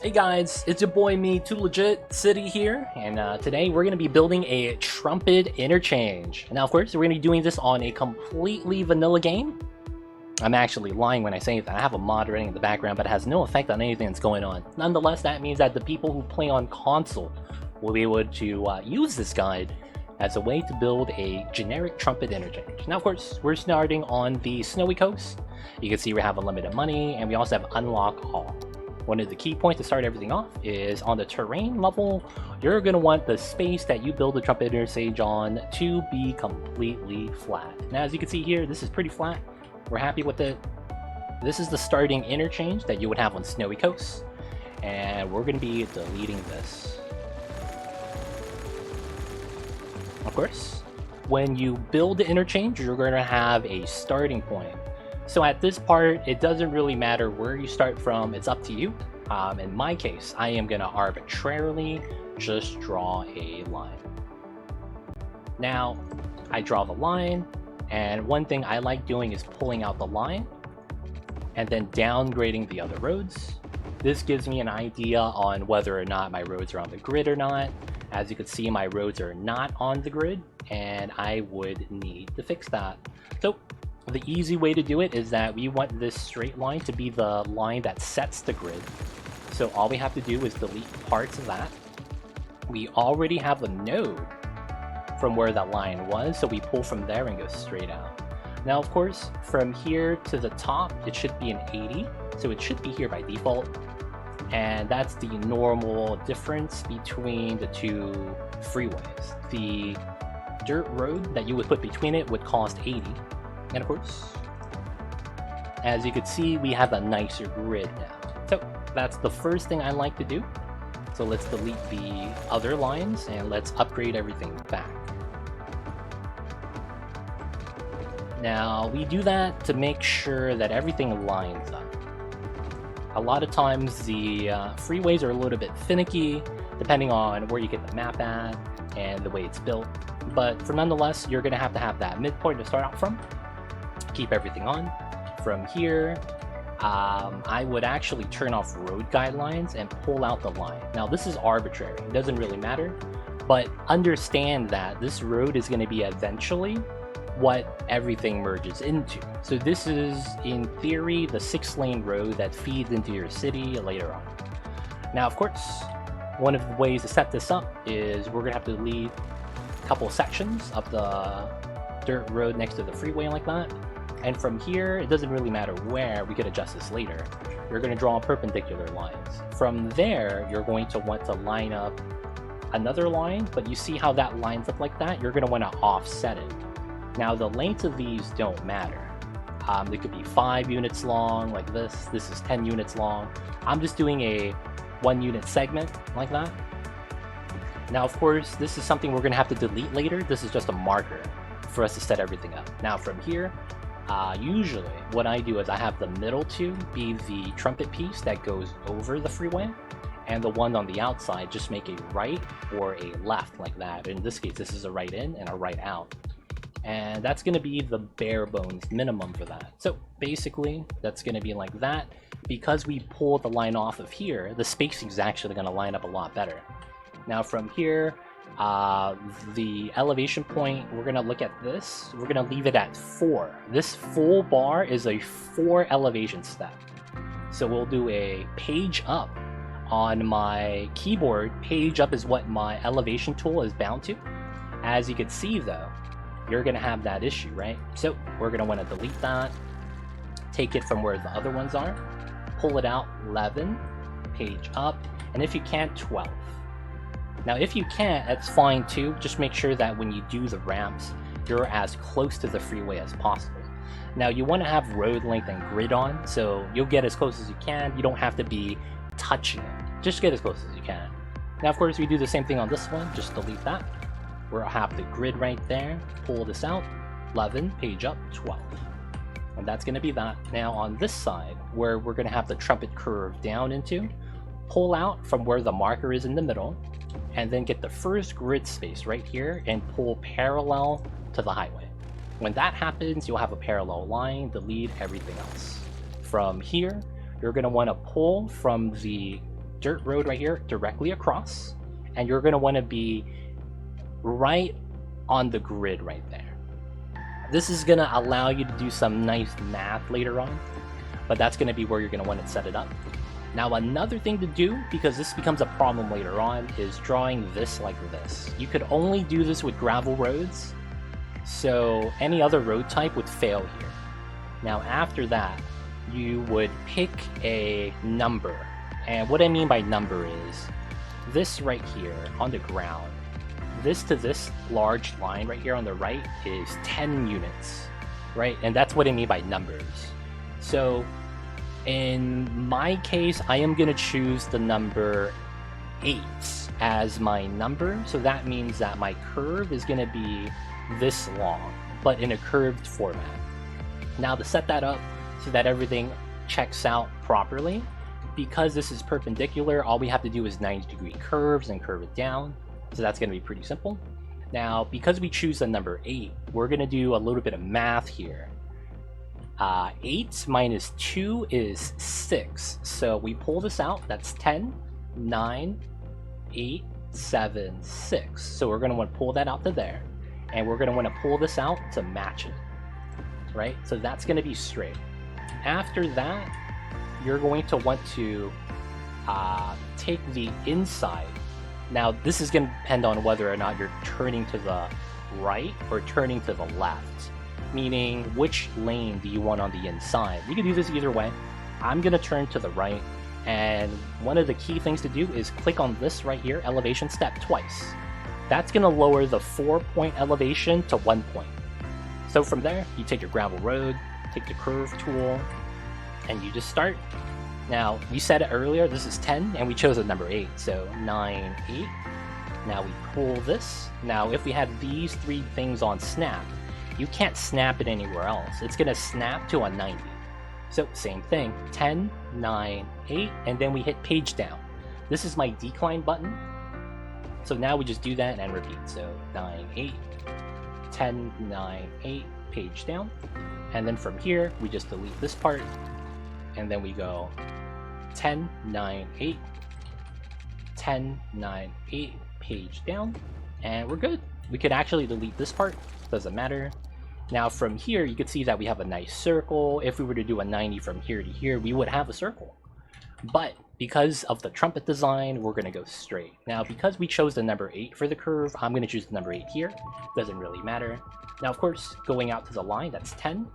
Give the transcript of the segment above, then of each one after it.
Hey guys, it's your boy me, Too Legit City here, and today we're going to be building a trumpet interchange. Now of course, we're going to be doing this on a completely vanilla game. I'm actually lying when I say that. I have a mod running in the background, but it has no effect on anything that's going on. Nonetheless, that means that the people who play on console will be able to use this guide as a way to build a generic trumpet interchange. Now of course, we're starting on the snowy coast. You can see we have unlimited money, and we also have unlock all. One of the key points to start everything off is on the terrain level, you're going to want the space that you build the trumpet interchange on to be completely flat. Now as you can see here, this is pretty flat. We're happy with it. This is the starting interchange that you would have on snowy coasts, and we're going to be deleting this. Of course, when you build the interchange, you're going to have a starting point. So at this part, it doesn't really matter where you start from, it's up to you. In my case, I am going to arbitrarily just draw a line. Now, I draw the line, and one thing I like doing is pulling out the line and then downgrading the other roads. This gives me an idea on whether or not my roads are on the grid or not. As you can see, my roads are not on the grid, and I would need to fix that. So the easy way to do it is that we want this straight line to be the line that sets the grid. So all we have to do is delete parts of that. We already have a node from where that line was, so we pull from there and go straight out. Now of course, from here to the top, it should be an 80, so it should be here by default. And that's the normal difference between the two freeways. The dirt road that you would put between it would cost 80. And of course, as you can see, we have a nicer grid now. So that's the first thing I like to do. So let's delete the other lines and let's upgrade everything back. Now we do that to make sure that everything lines up. A lot of times the freeways are a little bit finicky depending on where you get the map at and the way it's built. But for nonetheless, you're going to have that midpoint to start out from. Keep everything on. From here, I would actually turn off road guidelines and pull out the line. Now this is arbitrary, it doesn't really matter, but understand that this road is going to be eventually what everything merges into. So this is, in theory, the 6-lane road that feeds into your city later on. Now of course, one of the ways to set this up is we're going to have to delete a couple sections of the dirt road next to the freeway like that. And from here, it doesn't really matter where, we could adjust this later. You're going to draw perpendicular lines. From there, you're going to want to line up another line, but you see how that lines up like that? You're going to want to offset it. Now the length of these don't matter. They could be 5 units long like this. This is 10 units long. I'm just doing a 1-unit segment like that. Now of course, this is something we're going to have to delete later. This is just a marker for us to set everything up. Now from here, usually what I do is I have the middle two be the trumpet piece that goes over the freeway, and the one on the outside just make a right or a left like that. In this case, this is a right in and a right out. And that's going to be the bare bones minimum for that. So basically, that's going to be like that. Because we pull the line off of here, the spacing is actually going to line up a lot better. Now from here, the elevation point, we're going to look at this. We're going to leave it at 4. This full bar is a 4 elevation step. So we'll do a page up. On my keyboard, page up is what my elevation tool is bound to. As you can see though, you're going to have that issue, right? So we're going to want to delete that, take it from where the other ones are, pull it out 11, page up, and if you can't, 12. Now if you can't, that's fine too. Just make sure that when you do the ramps, you're as close to the freeway as possible. Now you want to have road length and grid on, so you'll get as close as you can. You don't have to be touching it. Just get as close as you can. Now of course we do the same thing on this one, just delete that. We'll have the grid right there, pull this out, 11, page up, 12. And that's going to be that. Now on this side, where we're going to have the trumpet curve down into, pull out from where the marker is in the middle, and then get the first grid space right here and pull parallel to the highway. When that happens, you'll have a parallel line, delete everything else. From here, you're going to want to pull from the dirt road right here directly across, and you're going to want to be right on the grid right there. This is going to allow you to do some nice math later on, but that's going to be where you're going to want to set it up. Now another thing to do, because this becomes a problem later on, is drawing this like this. You could only do this with gravel roads, so any other road type would fail here. Now after that, you would pick a number, and what I mean by number is this right here on the ground. This to this large line right here on the right is 10 units, right? And that's what I mean by numbers. So in my case, I am going to choose the number 8 as my number. So that means that my curve is going to be this long, but in a curved format. Now to set that up so that everything checks out properly, because this is perpendicular, all we have to do is 90-degree curves and curve it down. So that's going to be pretty simple. Now, because we choose the number 8, we're going to do a little bit of math here. 8 minus 2 is 6. So we pull this out. That's 10, 9, 8, 7, 6. So we're going to want to pull that out to there. And we're going to want to pull this out to match it. Right? So that's going to be straight. After that, you're going to want to take the inside. Now, this is going to depend on whether or not you're turning to the right or turning to the left, meaning which lane do you want on the inside. You can do this either way. I'm going to turn to the right, and one of the key things to do is click on this right here, elevation step, twice. That's going to lower the 4-point elevation to 1 point. So from there, you take your gravel road, take the curve tool, and you just start. Now, we said it earlier, this is 10, and we chose the number 8, so 9, 8. Now we pull this. Now, if we have these 3 things on snap, you can't snap it anywhere else. It's going to snap to a 90. So, same thing, 10, 9, 8, and then we hit page down. This is my decline button. So now we just do that and repeat. So, 9, 8, 10, 9, 8, page down. And then from here, we just delete this part, and then we go 10, 9, 8, 10, 9, 8, page down, and we're good. We could actually delete this part, doesn't matter. Now from here, you can see that we have a nice circle. If we were to do a 90 from here to here, we would have a circle. But because of the trumpet design, we're going to go straight. Now, because we chose the number 8 for the curve, I'm going to choose the number 8 here. Doesn't really matter. Now, of course, going out to the line, that's 10,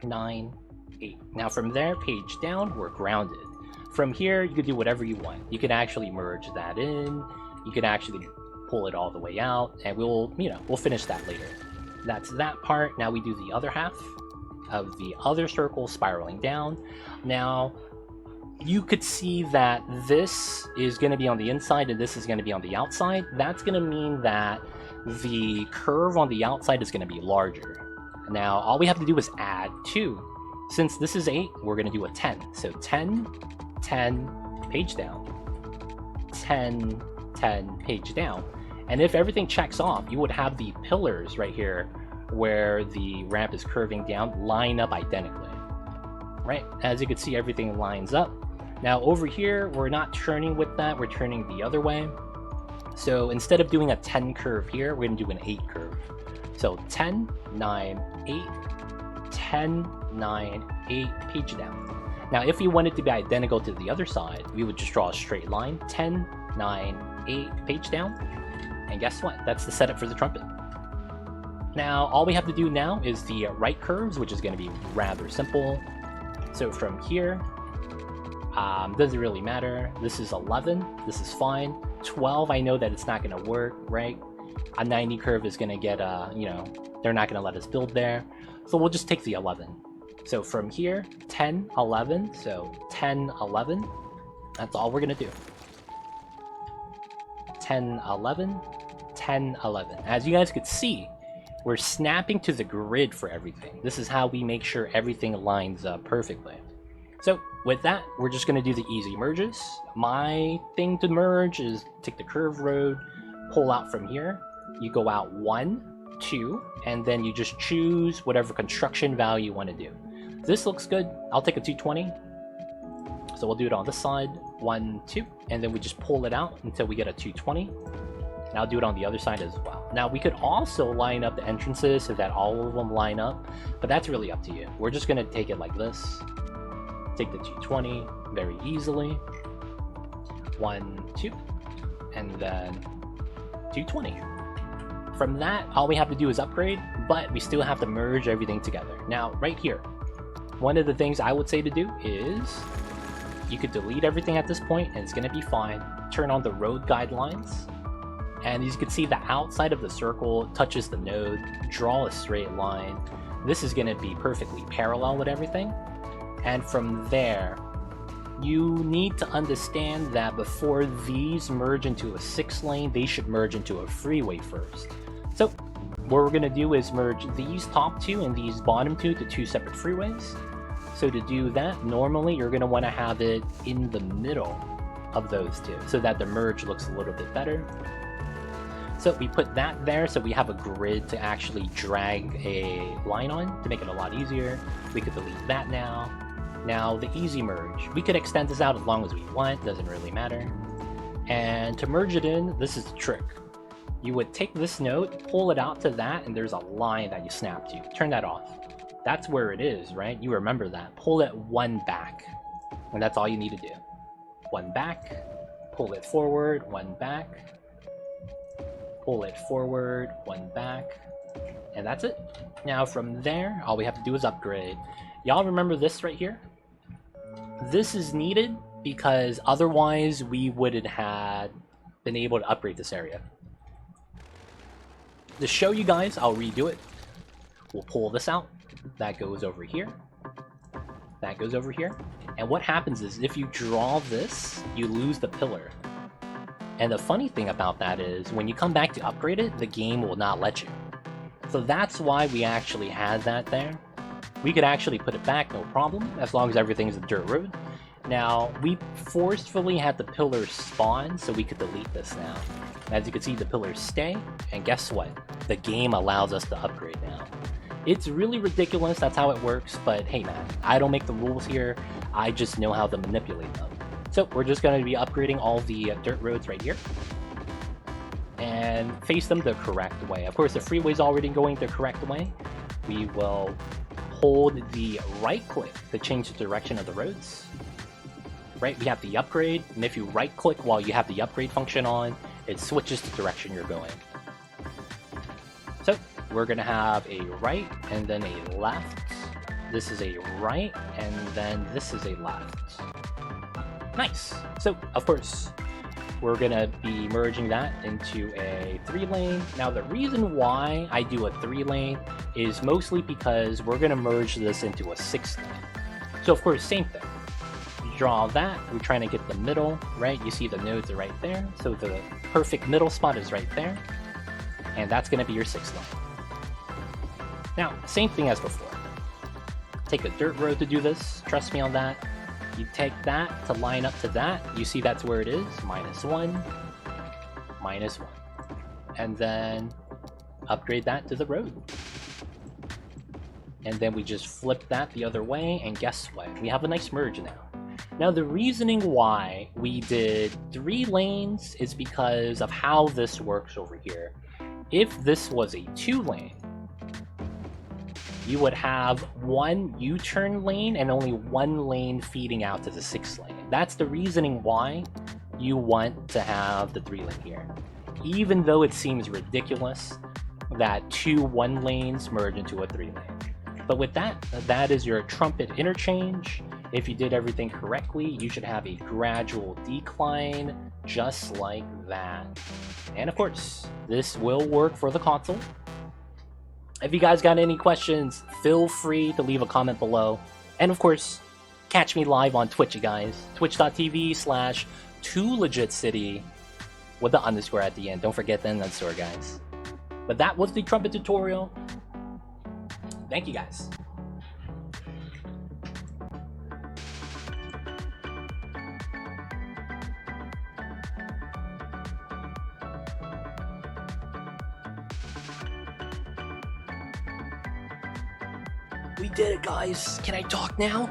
9, 8. Now from there, page down, we're grounded. From here, you can do whatever you want. You can actually merge that in. You can actually pull it all the way out, and we'll finish that later. That's that part. Now we do the other half of the other circle spiraling down. Now, you could see that this is going to be on the inside and this is going to be on the outside. That's going to mean that the curve on the outside is going to be larger. Now, all we have to do is add 2. Since this is 8, we're going to do a 10. So 10, 10, page down. 10, 10, page down. And if everything checks off, you would have the pillars right here where the ramp is curving down line up identically. Right? As you can see, everything lines up. Now over here, we're not turning with that, we're turning the other way. So instead of doing a 10 curve here, we're going to do an 8 curve. So 10, 9, 8, 10, 9, 8, page down. Now if you want it to be identical to the other side, we would just draw a straight line, 10, 9, 8, page down. And guess what? That's the setup for the trumpet. Now all we have to do now is the right curves, which is going to be rather simple. So from here, doesn't really matter. This is 11, this is fine. 12, I know that it's not going to work, right? A 90 curve is going to get, they're not going to let us build there. So we'll just take the 11. So from here, 10, 11, so 10, 11, that's all we're going to do. 10, 11, 10, 11. As you guys could see, we're snapping to the grid for everything. This is how we make sure everything lines up perfectly. So with that, we're just going to do the easy merges. My thing to merge is take the curve road, pull out from here. You go out 1, 2, and then you just choose whatever construction value you want to do. This looks good. I'll take a 220. So we'll do it on this side, 1, 2, and then we just pull it out until we get a 220. And I'll do it on the other side as well. Now we could also line up the entrances so that all of them line up, but that's really up to you. We're just gonna take it like this. Take the 220 very easily. 1, 2, and then 220. From that, all we have to do is upgrade, but we still have to merge everything together. Now, right here, one of the things I would say to do is you could delete everything at this point and it's going to be fine. Turn on the road guidelines, and as you can see, the outside of the circle touches the node. Draw a straight line. This is going to be perfectly parallel with everything, and from there you need to understand that before these merge into a 6-lane, they should merge into a freeway first. So what we're going to do is merge these top 2 and these bottom 2 to 2 separate freeways. So to do that, normally you're going to want to have it in the middle of those 2 so that the merge looks a little bit better. So we put that there so we have a grid to actually drag a line on to make it a lot easier. We could delete that now. Now the easy merge, we could extend this out as long as we want, doesn't really matter. And to merge it in, this is the trick. You would take this node, pull it out to that, and there's a line that you snap to. Turn that off. That's where it is, right? You remember that. Pull it 1 back, and that's all you need to do. 1 back, pull it forward, 1 back, pull it forward, 1 back, and that's it. Now from there, all we have to do is upgrade. Y'all remember this right here? This is needed because otherwise we wouldn't have been able to upgrade this area. To show you guys, I'll redo it. We'll pull this out. That goes over here. That goes over here. And what happens is if you draw this, you lose the pillar. And the funny thing about that is when you come back to upgrade it, the game will not let you. So that's why we actually had that there. We could actually put it back, no problem, as long as everything's a dirt road. Now, we forcefully had the pillars spawn, so we could delete this now. As you can see, the pillars stay, and guess what? The game allows us to upgrade now. It's really ridiculous, that's how it works, but hey man, I don't make the rules here, I just know how to manipulate them. So we're just going to be upgrading all the dirt roads right here. And face them the correct way. Of course, the freeway's already going the correct way. We will hold the right click to change the direction of the roads. Right, we have the upgrade, and if you right click while you have the upgrade function on, it switches the direction you're going. So we're gonna have a right and then a left. This is a right and then this is a left. Nice. So of course we're gonna be merging that into a 3-lane. Now the reason why I do a 3-lane is mostly because we're gonna merge this into a 6-lane. So of course, same thing. You draw that, we're trying to get the middle, right? You see the nodes are right there, so the perfect middle spot is right there. And that's gonna be your 6-lane. Now, same thing as before. Take a dirt road to do this, trust me on that. You take that to line up to that, you see that's where it is, -1, -1. And then upgrade that to the road. And then we just flip that the other way, and guess what? We have a nice merge now. Now the reasoning why we did 3 lanes is because of how this works over here. If this was a 2-lane, you would have 1 U-turn lane and only 1 lane feeding out to the 6-lane. That's the reasoning why you want to have the 3-lane here. Even though it seems ridiculous that 2 1-lanes merge into a 3-lane. But with that, that is your trumpet interchange. If you did everything correctly, you should have a gradual decline just like that. And of course, this will work for the console. If you guys got any questions, feel free to leave a comment below. And of course, catch me live on Twitch, you guys. Twitch.tv/2legitcity with the underscore at the end. Don't forget the underscore, guys. But that was the trumpet tutorial. Thank you, guys. We did it, guys. Can I talk now?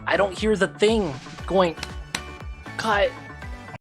I don't hear the thing going, cut.